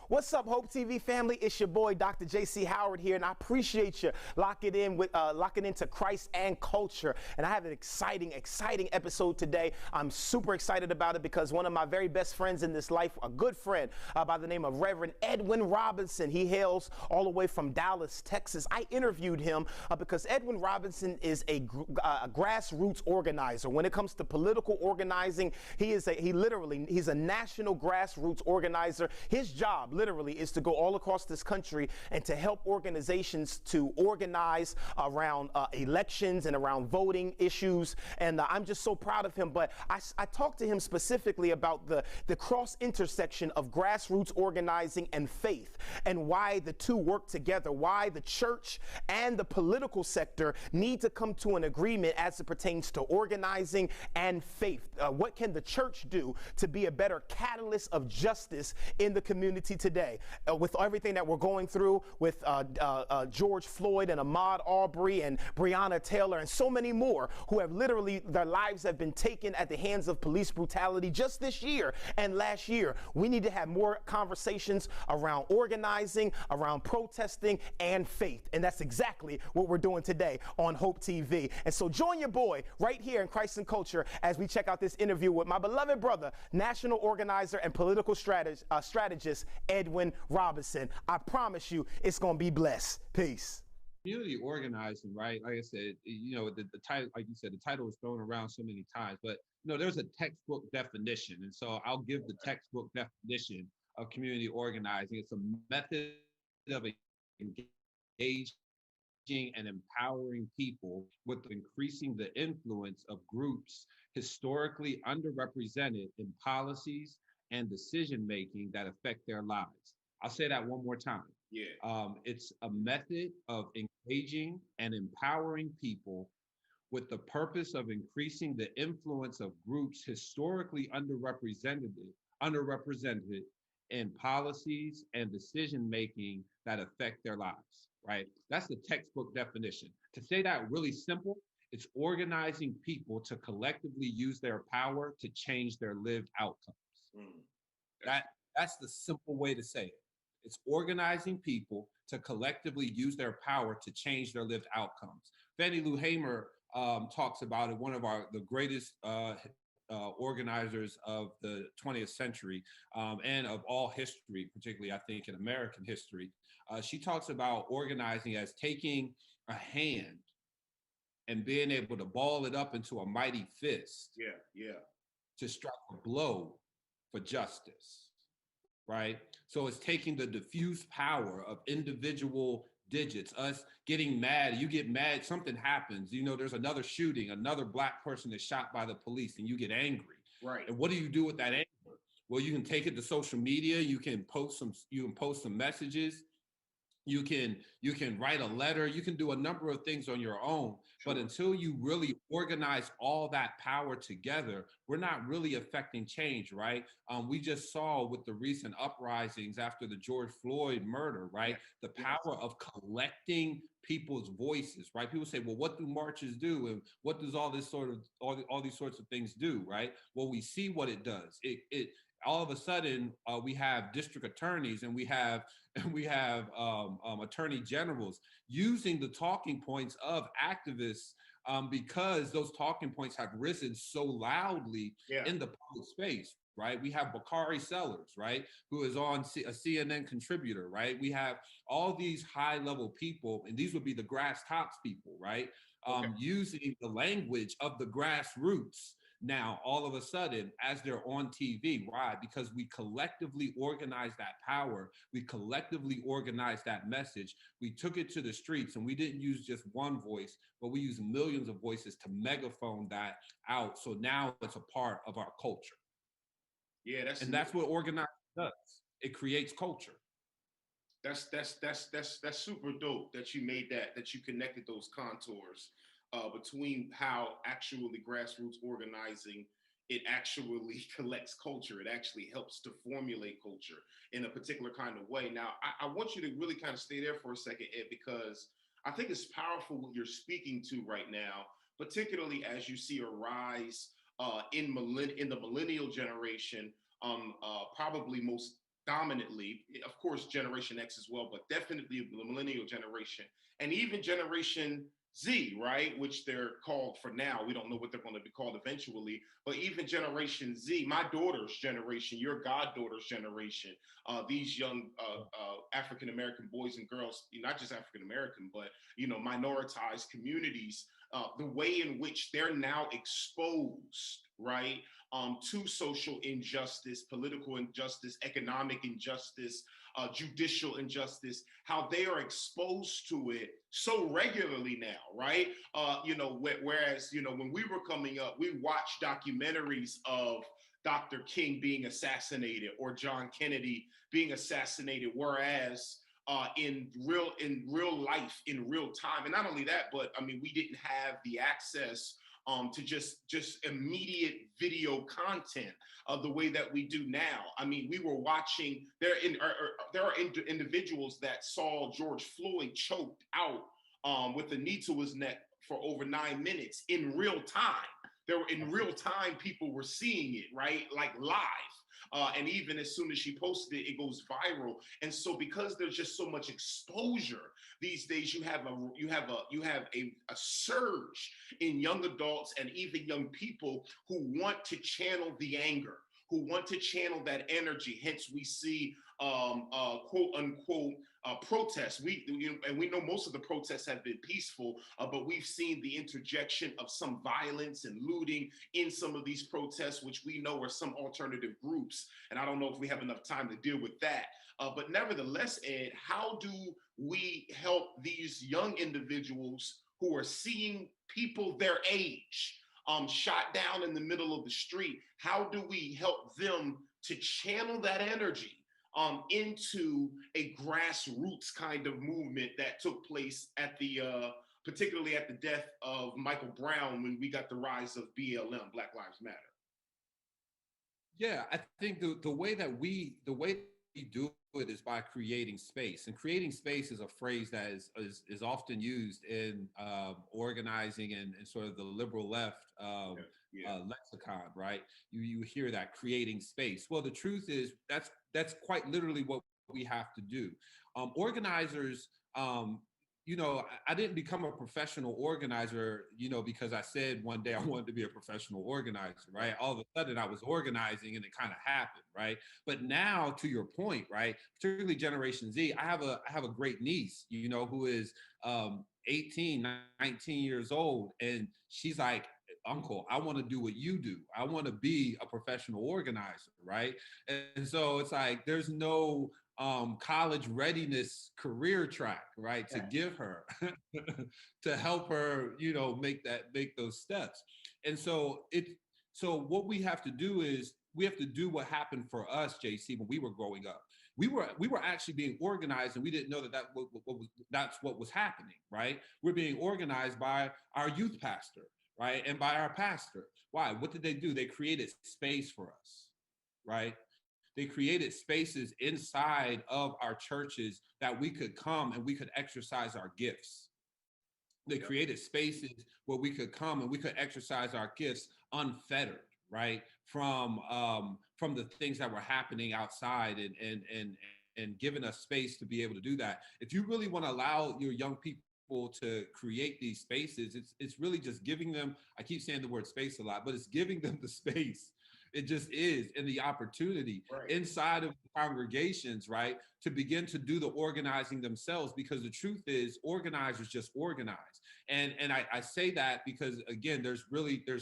What's up, Hope TV family? It's your boy, Dr. J.C. Howard here, and I appreciate you locking into Christ and culture. And I have an exciting episode today. I'm super excited about it because one of my very best friends in this life, a good friend by the name of Reverend Edwin Robinson, he hails all the way from Dallas, Texas. I interviewed him because Edwin Robinson is a grassroots organizer. When it comes to political organizing, he's a national grassroots organizer. His job literally is to go all across this country and to help organizations to organize around elections and around voting issues. And I'm just so proud of him. But I talked to him specifically about the cross intersection of grassroots organizing and faith, and why the two work together, why the church and the political sector need to come to an agreement as it pertains to organizing and faith. What can the church do to be a better catalyst of justice in the community today? With everything that we're going through with George Floyd and Ahmaud Arbery and Breonna Taylor and so many more who have literally, their lives have been taken at the hands of police brutality just this year and last year. We need to have more conversations around organizing, around protesting, and faith. And that's exactly what we're doing today on Hope TV. And so join your boy right here in Christ and Culture as we check out this interview with my beloved brother, national organizer and political strategist, Edwin Robinson. I promise you it's going to be blessed. Peace. Community organizing, right? Like I said, the title, like you said, the title was thrown around so many times, but there's a textbook definition. And so I'll give the textbook definition of community organizing. It's a method of engaging and empowering people with increasing the influence of groups historically underrepresented in policies and decision-making that affect their lives. I'll say that one more time. Yeah. It's a method of engaging and empowering people with the purpose of increasing the influence of groups historically underrepresented in policies and decision-making that affect their lives, right? That's the textbook definition. To say that really simple, it's organizing people to collectively use their power to change their lived outcomes. That's the simple way to say it. It's organizing people to collectively use their power to change their lived outcomes. Fannie Lou Hamer talks about it, one of the greatest organizers of the 20th century and of all history, particularly I think in American history. She talks about organizing as taking a hand and being able to ball it up into a mighty fist. Yeah. To strike a blow for justice. Right? So it's taking the diffuse power of individual digits, us getting mad, you get mad, something happens, there's another shooting, another Black person is shot by the police and you get angry. Right. And what do you do with that anger? Well, you can take it to social media, you can post some messages, you can write a letter, you can do a number of things on your own. Sure. But until you really organize all that power together, we're not really affecting change, right? We just saw with the recent uprisings after the George Floyd murder, right? The power of collecting people's voices, right? People say, well, what do marches do? And what does all these sorts of things do, right? Well, we see what it does. It all of a sudden we have district attorneys and we have attorney generals using the talking points of activists because those talking points have risen so loudly in the public space, right? We have Bakari Sellers, right, who is a CNN contributor, right? We have all these high-level people, and these would be the grass tops people, right, using the language of the grassroots. Now, all of a sudden, as they're on TV, why? Because we collectively organized that power. We collectively organized that message. We took it to the streets, and we didn't use just one voice, but we used millions of voices to megaphone that out. So now it's a part of our culture. Yeah, that's what organizing does. It creates culture. That's super dope that you made that you connected those contours between how actually grassroots organizing, it actually collects culture. It actually helps to formulate culture in a particular kind of way. Now, I want you to really kind of stay there for a second, Ed, because I think it's powerful what you're speaking to right now, particularly as you see a rise in the millennial generation, probably most dominantly, of course, Generation X as well, but definitely the millennial generation, and even Generation Z, right? Which they're called for now. We don't know what they're going to be called eventually, but even Generation Z, my daughter's generation, your goddaughter's generation, these young African American boys and girls, not just African American, but minoritized communities, the way in which they're now exposed, right, to social injustice, political injustice, economic injustice, judicial injustice, how they are exposed to it so regularly now, right? Whereas, when we were coming up, we watched documentaries of Dr. King being assassinated or John Kennedy being assassinated, whereas in real life, in real time, and not only that, but I mean, we didn't have the access to just immediate video content of the way that we do now. I mean, we were watching. There are individuals that saw George Floyd choked out with a knee to his neck for over 9 minutes in real time. There were in real time, people were seeing it, right, like live. And even as soon as she posted it, it goes viral. And so, because there's just so much exposure these days, you have a surge in young adults and even young people who want to channel the anger, who want to channel that energy. Hence, we see quote unquote protests. And we know most of the protests have been peaceful, but we've seen the interjection of some violence and looting in some of these protests, which we know are some alternative groups. And I don't know if we have enough time to deal with that. But nevertheless, Ed, how do we help these young individuals who are seeing people their age shot down in the middle of the street? How do we help them to channel that energy into a grassroots kind of movement that took place at particularly at the death of Michael Brown, when we got the rise of BLM, Black Lives Matter? Yeah, I think the way we do it is by creating space, and creating space is a phrase that is often used in organizing and sort of the liberal left lexicon, right? You hear that, creating space. Well, the truth is that's quite literally what we have to do. Organizers, I didn't become a professional organizer, because I said one day I wanted to be a professional organizer, right? All of a sudden I was organizing and it kind of happened, right? But now, to your point, right, particularly Generation Z, I have a great niece, who is 18, 19 years old, and she's like, "Uncle, I want to do what you do. I want to be a professional organizer," right? And so it's like there's no college readiness career track, right, to give her to help her, make those steps. And so what we have to do is we have to do what happened for us, JC, when we were growing up. We were actually being organized, and we didn't know that's what was happening, right? We're being organized by our youth pastor, right, and by our pastor. Why? What did they do? They created space for us, right? They created spaces inside of our churches that we could come and we could exercise our gifts. They created spaces where we could come and we could exercise our gifts unfettered, right? From the things that were happening outside, and giving us space to be able to do that. If you really want to allow your young people to create these spaces, it's really just giving them, I keep saying the word space a lot, but it's giving them the space. It just is, and the opportunity inside of congregations, right, to begin to do the organizing themselves, because the truth is organizers just organize. And I say that because, again, there's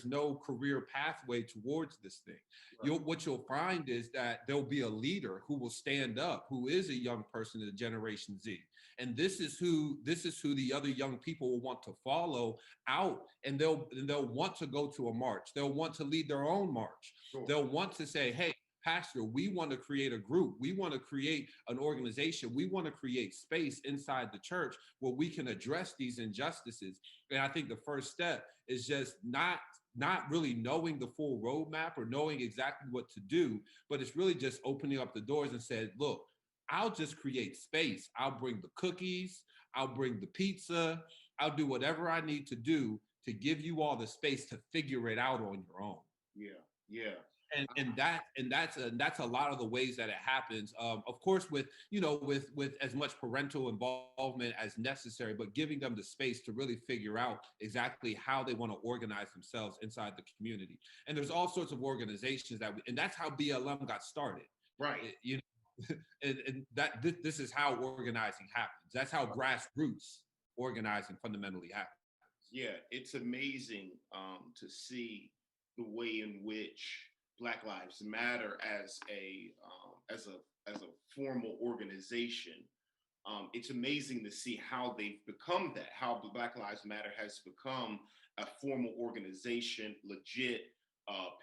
no career pathway towards this thing. Right. What you'll find is that there'll be a leader who will stand up, who is a young person in the Generation Z. And this is who the other young people will want to follow out, and they'll want to go to a march. They'll want to lead their own march. Sure. They'll want to say, "Hey, Pastor, we want to create a group. We want to create an organization. We want to create space inside the church where we can address these injustices." And I think the first step is just not really knowing the full roadmap or knowing exactly what to do, but it's really just opening up the doors and said, "Look, I'll just create space. I'll bring the cookies. I'll bring the pizza. I'll do whatever I need to do to give you all the space to figure it out on your own." Yeah, yeah. And that's a lot of the ways that it happens. Of course, with with as much parental involvement as necessary, but giving them the space to really figure out exactly how they want to organize themselves inside the community. And there's all sorts of organizations and that's how BLM got started. Right. And this is how organizing happens. That's how grassroots organizing fundamentally happens. Yeah, it's amazing to see the way in which Black Lives Matter as a formal organization. It's amazing to see how they've become that, how Black Lives Matter has become a formal organization, legit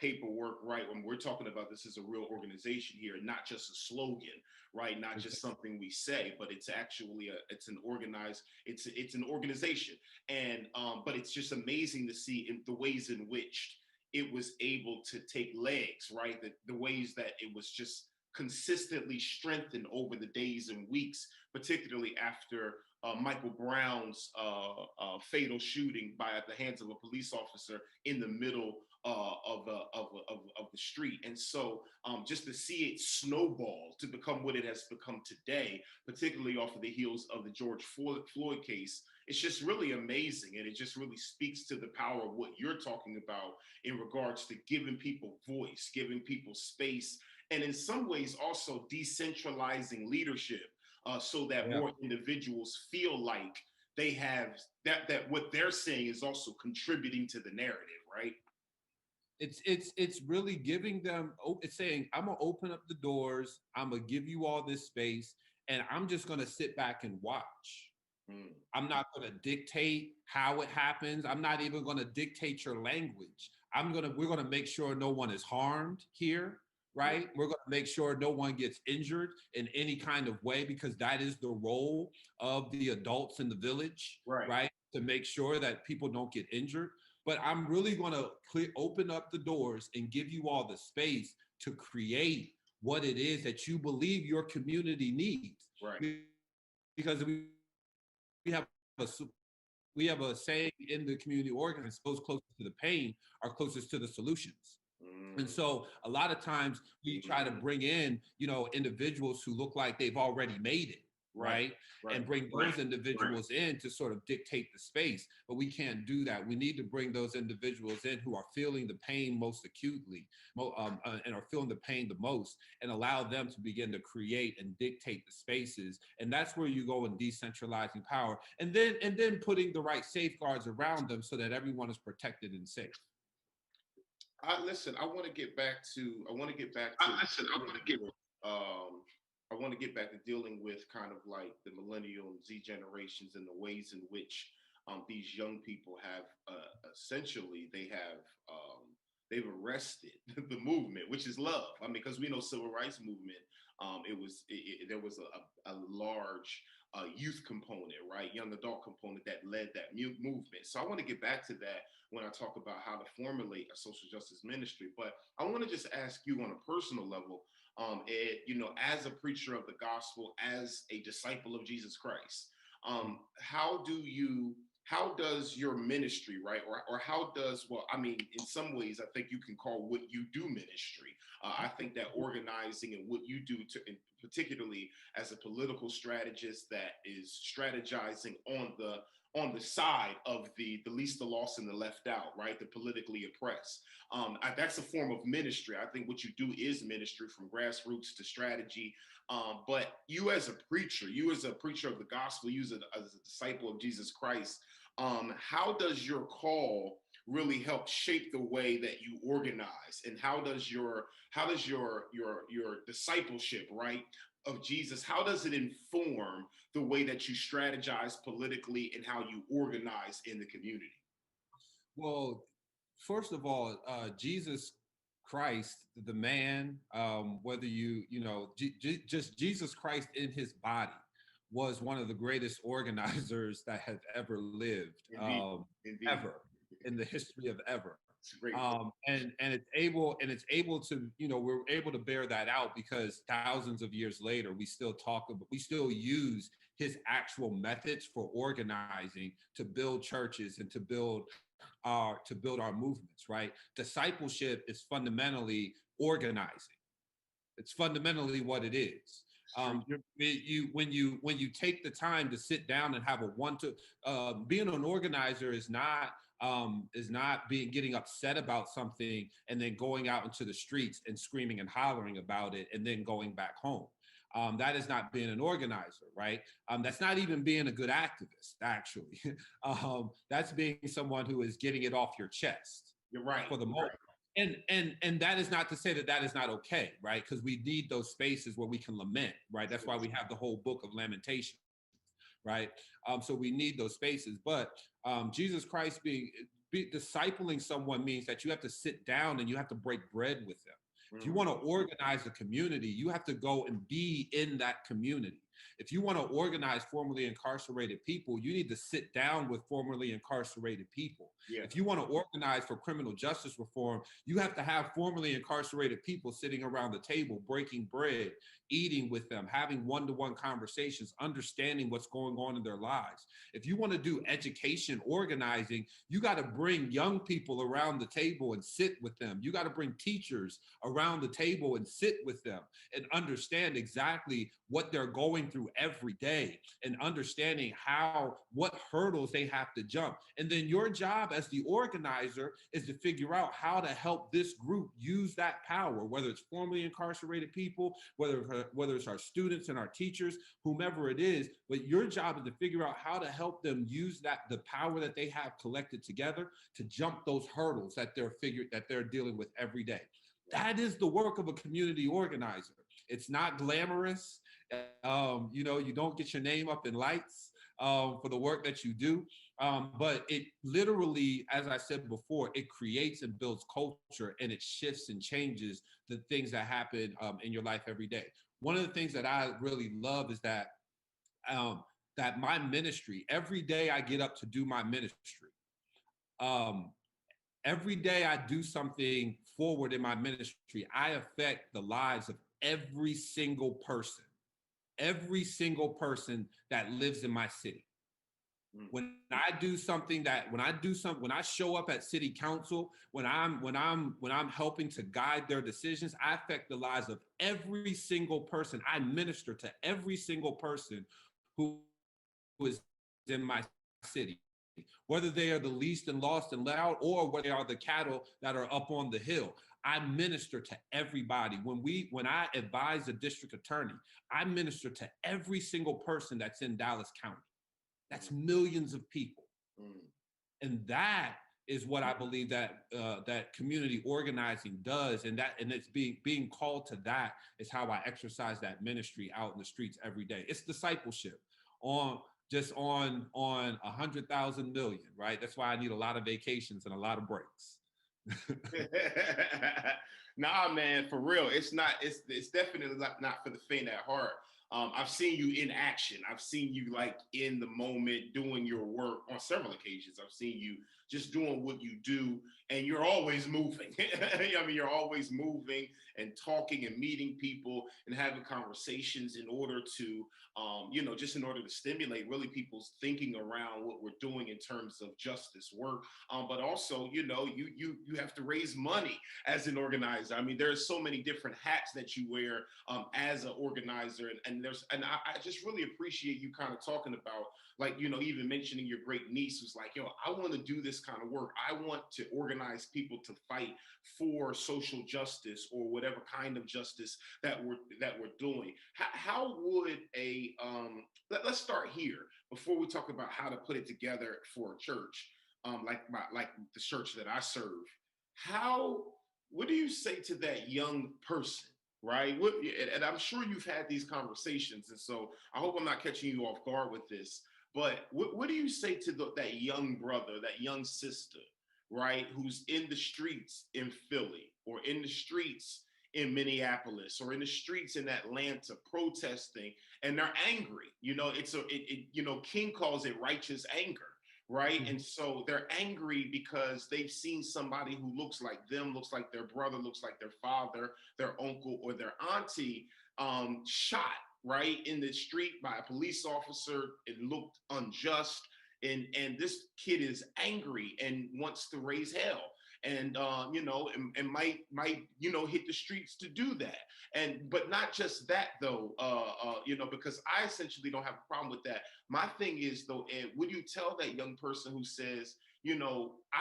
paperwork, right? When we're talking about this is a real organization here, not just a slogan, right? Not just something we say, but it's actually it's an organization. And but it's just amazing to see in the ways in which it was able to take legs, right? The ways that it was just consistently strengthened over the days and weeks, particularly after Michael Brown's fatal shooting at the hands of a police officer in the middle of the street. And so just to see it snowball to become what it has become today, particularly off of the heels of the George Floyd case, it's just really amazing. And it just really speaks to the power of what you're talking about in regards to giving people voice, giving people space, and in some ways also decentralizing leadership so that more individuals feel like they have that what they're saying is also contributing to the narrative, right? It's really giving them, it's saying, I'm gonna open up the doors, I'm gonna give you all this space, and I'm just gonna sit back and watch. I'm not gonna dictate how it happens. I'm not even gonna dictate your language. We're gonna make sure no one is harmed here, right? We're gonna make sure no one gets injured in any kind of way, because that is the role of the adults in the village, right? To make sure that people don't get injured. But I'm really going to open up the doors and give you all the space to create what it is that you believe your community needs. Right. Because we have a saying in the community organizing, those closest to the pain are closest to the solutions. And so a lot of times we try to bring in, individuals who look like they've already made it. Right. And bring those individuals in to sort of dictate the space. But we can't do that. We need to bring those individuals in who are feeling the pain most acutely and are feeling the pain the most, and allow them to begin to create and dictate the spaces. And that's where you go in decentralizing power, and then putting the right safeguards around them so that everyone is protected and safe. I want to get back to I want to get back to dealing with kind of like the millennial and Z generations and the ways in which these young people have essentially they've arrested the movement, which is love. I mean, because we know civil rights movement, there was a large youth component, right, young adult component that led that movement. So I want to get back to that when I talk about how to formulate a social justice ministry. But I want to just ask you on a personal level, Ed, as a preacher of the gospel, as a disciple of Jesus Christ, how does your ministry, right, or how does, well, I mean, in some ways, I think you can call what you do ministry. I think that organizing and what you do, particularly as a political strategist that is strategizing on the side of the least, the lost, and the left out, right? The politically oppressed. That's a form of ministry. I think what you do is ministry, from grassroots to strategy. But you as a preacher of the gospel, you as a disciple of Jesus Christ, how does your call really help shape the way that you organize? And how does your discipleship, right, of Jesus, how does it inform the way that you strategize politically and how you organize in the community? Well, first of all, Jesus Christ, the man, whether just Jesus Christ in his body was one of the greatest organizers that has ever lived, Indeed. ever in the history of ever. And it's able to, we're able to bear that out because thousands of years later, we still use his actual methods for organizing to build churches and to build our movements, right? Discipleship is fundamentally organizing. It's fundamentally what it is. When you take the time to sit down and have a being an organizer is not being getting upset about something and then going out into the streets and screaming and hollering about it and then going back home. That is not being an organizer, right? That's not even being a good activist, actually. That's being someone who is getting it off your chest. You're right. For the moment. And that is not to say that that is not okay, right? Because we need those spaces where we can lament, right? That's why we have the whole book of Lamentations, right? So we need those spaces. But Jesus Christ discipling someone means that you have to sit down and you have to break bread with them. If you want to organize a community, you have to go and be in that community. If you want to organize formerly incarcerated people, you need to sit down with formerly incarcerated people. Yeah. If you want to organize for criminal justice reform, you have to have formerly incarcerated people sitting around the table, breaking bread, eating with them, having one-to-one conversations, understanding what's going on in their lives. If you want to do education organizing, you got to bring young people around the table and sit with them. You got to bring teachers around the table and sit with them and understand exactly what they're going through every day and understanding what hurdles they have to jump. And then your job as the organizer is to figure out how to help this group use that power, whether it's formerly incarcerated people, whether it's our students and our teachers, whomever it is. But your job is to figure out how to help them use the power that they have collected together to jump those hurdles that they're dealing with every day. That is the work of a community organizer. It's not glamorous. You don't get your name up in lights for the work that you do. But it literally, as I said before, it creates and builds culture, and it shifts and changes the things that happen in your life every day. One of the things that I really love is that my ministry, every day I get up to do my ministry. Every day I do something forward in my ministry, I affect the lives of every single person that lives in my city. When I show up at city council, when I'm helping to guide their decisions, I affect the lives of every single person. I minister to every single person who is in my city, whether they are the least and lost and loud, or whether they are the cattle that are up on the hill. I minister to everybody. When I advise a district attorney, I minister to every single person that's in Dallas County. That's millions of people. And that is what I believe that community organizing does. And it's being called to that is how I exercise that ministry out in the streets every day. It's discipleship on 100,000 million, right? That's why I need a lot of vacations and a lot of breaks. Nah, man, for real. It's definitely not for the faint at heart. I've seen you in action. I've seen you like in the moment doing your work on several occasions. I've seen you just doing what you do, and you're always moving. I mean, you're always moving and talking and meeting people and having conversations in order to, just in order to stimulate really people's thinking around what we're doing in terms of justice work. But also, you have to raise money as an organizer. I mean, there's so many different hats that you wear as an organizer, and I just really appreciate you kind of talking about, like, even mentioning your great niece was like, I want to do this kind of work. I want to organize people to fight for social justice or whatever kind of justice that we're doing. How would let's start here before we talk about how to put it together for a church, like the church that I serve. What do you say to that young person? Right. And I'm sure you've had these conversations. And so I hope I'm not catching you off guard with this. But what do you say to that young brother, that young sister, right, who's in the streets in Philly or in the streets in Minneapolis or in the streets in Atlanta protesting, and they're angry? King calls it righteous anger. Right. And so they're angry because they've seen somebody who looks like them, looks like their brother, looks like their father, their uncle, or their auntie shot right in the street by a police officer. It looked unjust. And this kid is angry and wants to raise hell. and might hit the streets to do that. But not just that though, because I essentially don't have a problem with that. My thing is though, Ed, would you tell that young person who says, I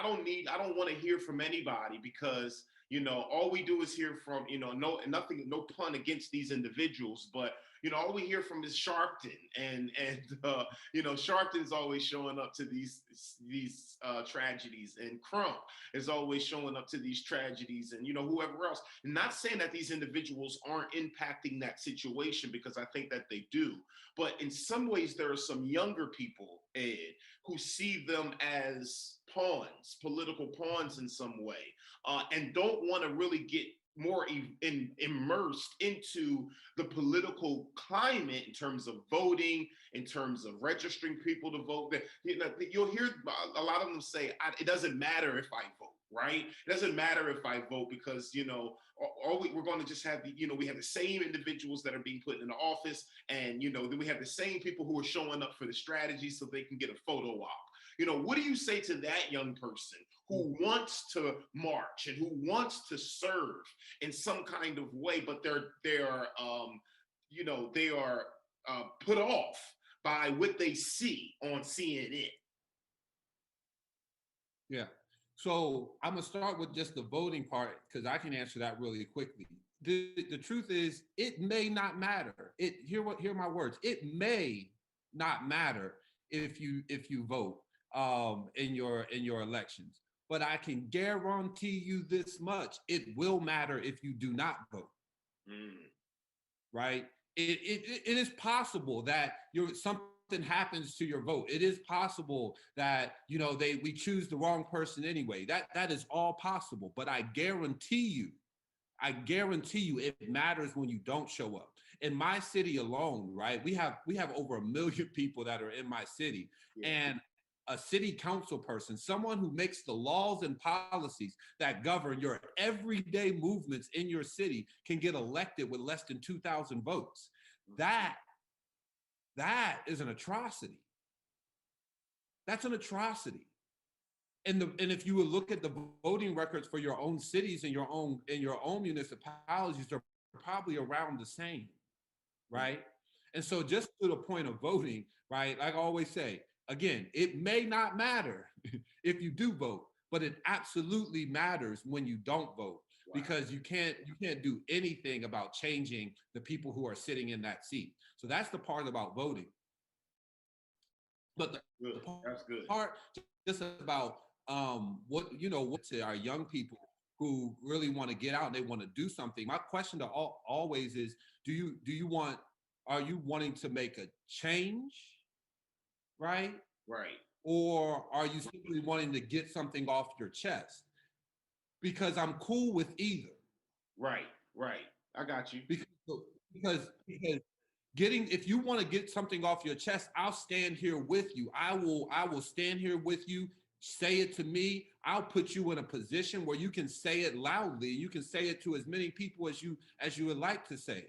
don't want to hear from anybody because all we do is hear from, no pun against these individuals, but all we hear from is Sharpton, and Sharpton's always showing up to these tragedies, and Crump is always showing up to these tragedies, and whoever else. And not saying that these individuals aren't impacting that situation, because I think that they do, but in some ways there are some younger people, Ed, who see them as pawns, political pawns in some way, and don't want to really get more immersed into the political climate in terms of voting, in terms of registering people to vote. You'll hear a lot of them say, it doesn't matter if I vote, right? It doesn't matter if I vote because, we're going to just have, we have the same individuals that are being put into office, and, then we have the same people who are showing up for the strategy so they can get a photo op. What do you say to that young person who wants to march and who wants to serve in some kind of way, but they are put off by what they see on CNN? Yeah. So I'm gonna start with just the voting part because I can answer that really quickly. The truth is, it may not matter. Hear my words. It may not matter if you vote in your elections. But I can guarantee you this much: it will matter if you do not vote. Right? It is possible that something happens to your vote. It is possible that we choose the wrong person anyway. That is all possible. But I guarantee you, it matters when you don't show up. In my city alone, right? We have over 1 million people that are in my city, and a city council person, someone who makes the laws and policies that govern your everyday movements in your city, can get elected with less than 2,000 votes. That is an atrocity. That's an atrocity. And if you would look at the voting records for your own cities and your own municipalities, they're probably around the same, right? And so just to the point of voting, right? Like I always say, again, it may not matter if you do vote, but it absolutely matters when you don't vote, because you can't do anything about changing the people who are sitting in that seat. So that's the part about voting. But the part just about what to our young people who really want to get out and they want to do something. My question to always is, are you wanting to make a change? Right? Right. Or are you simply wanting to get something off your chest? Because I'm cool with either. Right. I got you. Because if you want to get something off your chest, I'll stand here with you. I will stand here with you. Say it to me. I'll put you in a position where you can say it loudly. You can say it to as many people as you would like to say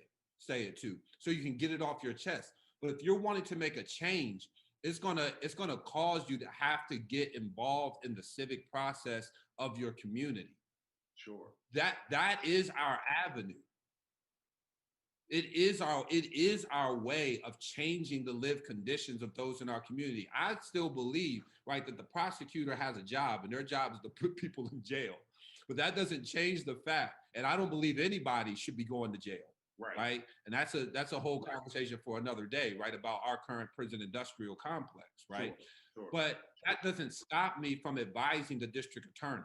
it to, so you can get it off your chest. But if you're wanting to make a change, it's gonna cause you to have to get involved in the civic process of your community. Sure. That is our avenue. It is our way of changing the lived conditions of those in our community. I still believe, right, that the prosecutor has a job, and their job is to put people in jail. But that doesn't change the fact, and I don't believe anybody should be going to jail. Right. And that's a whole conversation for another day, right? About our current prison industrial complex, right? Sure. But that doesn't stop me from advising the district attorney,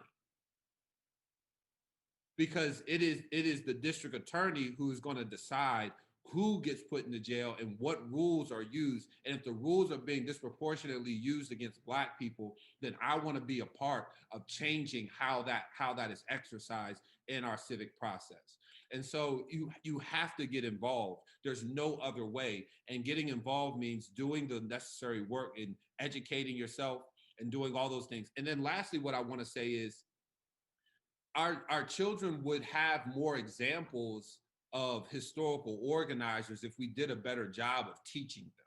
because it is the district attorney who is going to decide who gets put into jail and what rules are used. And if the rules are being disproportionately used against Black people, then I want to be a part of changing how that is exercised in our civic process. And so you have to get involved. There's no other way. And getting involved means doing the necessary work and educating yourself and doing all those things. And then lastly, what I want to say is our children would have more examples of historical organizers if we did a better job of teaching them.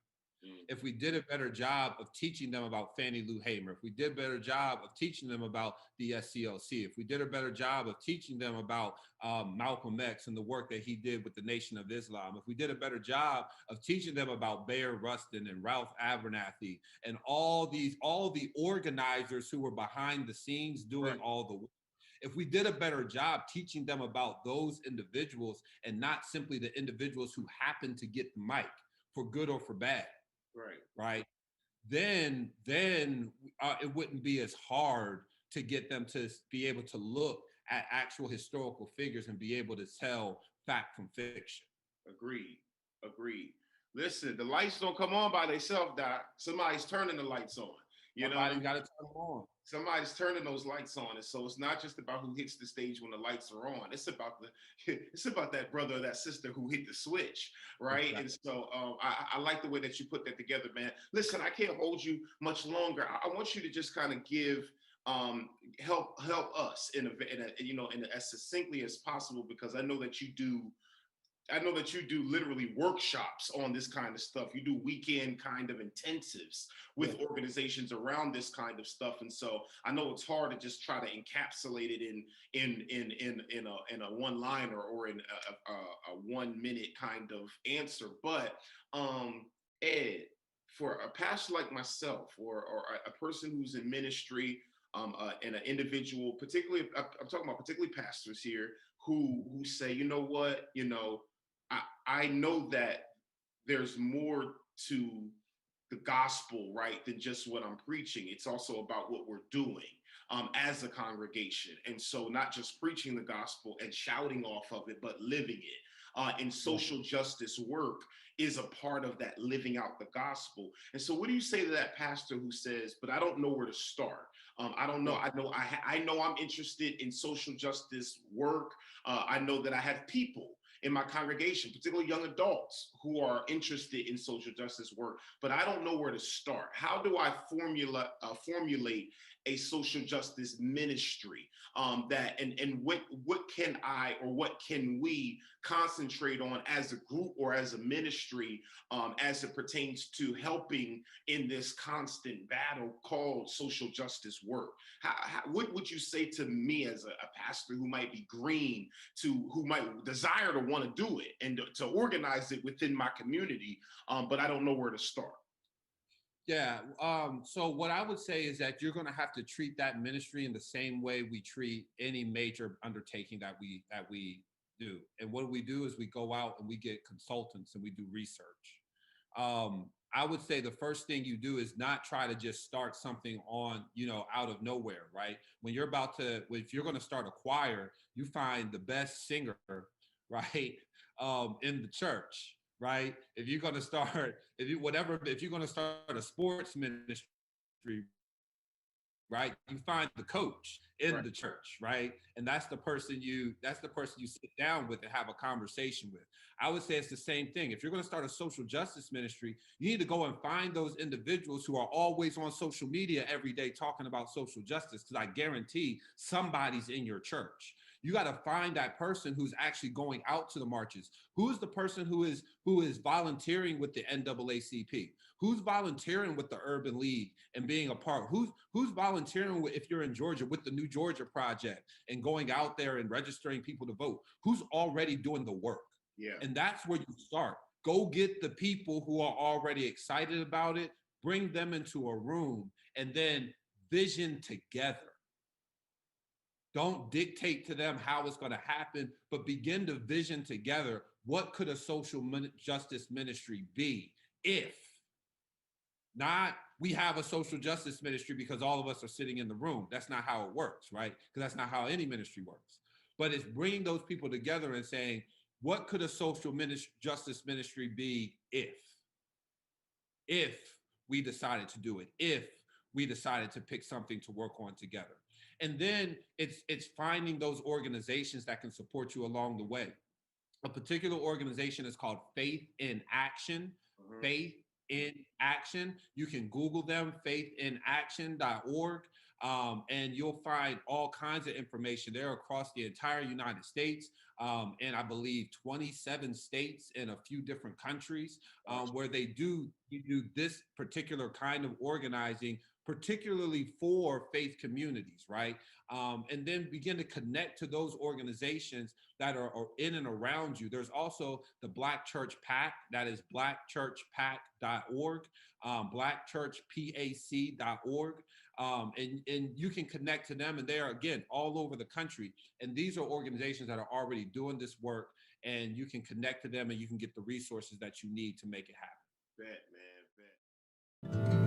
if we did a better job of teaching them about Fannie Lou Hamer, if we did a better job of teaching them about the SCLC, if we did a better job of teaching them about Malcolm X and the work that he did with the Nation of Islam, if we did a better job of teaching them about Bayard Rustin and Ralph Abernathy and all the organizers who were behind the scenes doing all the work, if we did a better job teaching them about those individuals and not simply the individuals who happen to get the mic for good or for bad, right? Then it wouldn't be as hard to get them to be able to look at actual historical figures and be able to tell fact from fiction. Agreed. Listen, the lights don't come on by themselves, Doc. Somebody's turning the lights on. Somebody's got to turn them on. Somebody's turning those lights on, and so it's not just about who hits the stage when the lights are on. It's about that brother or that sister who hit the switch, right? Exactly. And so I like the way that you put that together, man. Listen, I can't hold you much longer. I want you to just kind of give help us in as succinctly as possible, because I know that you do literally workshops on this kind of stuff. You do weekend kind of intensives with organizations around this kind of stuff. And so I know it's hard to just try to encapsulate it in a one-liner or in a 1 minute kind of answer. But Ed, for a pastor like myself, or a person who's in ministry, and an individual, particularly, I'm talking about particularly pastors here who say, you know what, I know that there's more to the gospel, right, than just what I'm preaching. It's also about what we're doing as a congregation. And so not just preaching the gospel and shouting off of it, but living it. And social justice work is a part of that living out the gospel. And so what do you say to that pastor who says, but I don't know where to start? I don't know. I know I'm interested in social justice work. I know that I have people in my congregation, particularly young adults, who are interested in social justice work, but I don't know where to start. How do I formulate a social justice ministry and what can I or what can we concentrate on as a group or as a ministry as it pertains to helping in this constant battle called social justice work? What would you say to me as a pastor who might be green, who might desire to want to do it and to organize it within my community, but I don't know where to start? Yeah. So what I would say is that you're going to have to treat that ministry in the same way we treat any major undertaking that we do. And what we do is we go out and we get consultants and we do research. I would say the first thing you do is not try to just start something on, out of nowhere, right? If you're going to start a choir, you find the best singer, right, in the church. Right? If you're going to start a sports ministry, right? You find the coach in the church, right? And that's the person you sit down with and have a conversation with. I would say it's the same thing. If you're going to start a social justice ministry, you need to go and find those individuals who are always on social media every day talking about social justice, because I guarantee somebody's in your church. You got to find that person who's actually going out to the marches. Who's the person who is volunteering with the NAACP? Who's volunteering with the Urban League and being a part? Who's volunteering with, if you're in Georgia, with the New Georgia Project and going out there and registering people to vote? Who's already doing the work? Yeah. And that's where you start. Go get the people who are already excited about it, bring them into a room, and then vision together. Don't dictate to them how it's going to happen, but begin to vision together. What could a social justice ministry be if not we have a social justice ministry because all of us are sitting in the room? That's not how it works, right? Because that's not how any ministry works. But it's bringing those people together and saying, what could a social justice ministry be if we decided to do it, if we decided to pick something to work on together? And then it's finding those organizations that can support you along the way. A particular organization is called Faith in Action. Mm-hmm. Faith in Action. You can Google them, faithinaction.org, and you'll find all kinds of information there across the entire United States. in, I believe, 27 states in a few different countries, where you do this particular kind of organizing, particularly for faith communities, right? And then begin to connect to those organizations that are in and around you. There's also the Black Church PAC, that is blackchurchpac.org, blackchurchpac.org. And you can connect to them, and they are, again, all over the country. And these are organizations that are already doing this work, and you can connect to them and you can get the resources that you need to make it happen. Bet, man, bet.